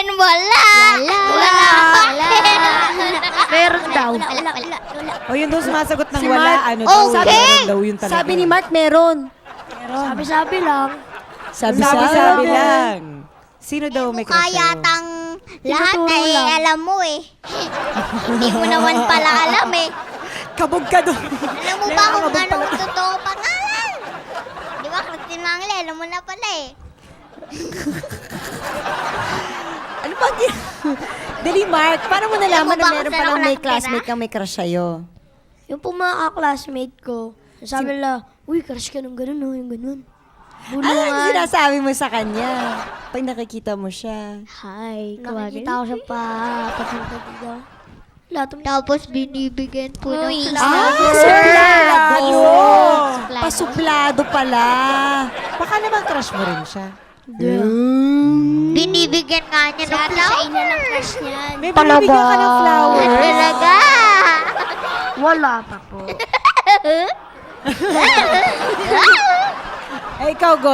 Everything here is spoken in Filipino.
akin, wala. Wala. Meron daw. Wala. O yun daw sumasagot ng Si wala, Mark. ano daw, Okay. meron daw yun talaga. Sabi ni Mark, meron. Sabi-sabi lang. Sabi lang. Sino daw may Mukha crush sa'yo? yatang lahat Tinuturo eh, lang. alam mo eh. Hindi mo naman pala alam eh. Kabog ka doon. Alam mo ba kung anong totoo pangalan? Di ba, Christine Mangle, alam mo na pala eh. Ano ba? Dali, Mark. Paano mo nalaman Alam mo na ba meron kung saan palang ako may nakatira? classmate kang may crush sa'yo? Yung po mga classmate ko, sabi nila, uy, crush ka ng ganun, no? Yung ganun. Ano ang Bulungan. sinasabi mo sa kanya pag nakikita mo siya? Hi, nakikita ko siya pa papunta dito. Tapos binibigyan po ng Uy, Suplado! Suplado. Pasuplado pala. Baka naman crush mo rin siya. Binibigyan nga niya ng Siya ina ng flower. crush niyan. May binibigyan ka ng flowers. Talaga. Wala pa po. Eh, ikaw, Goy.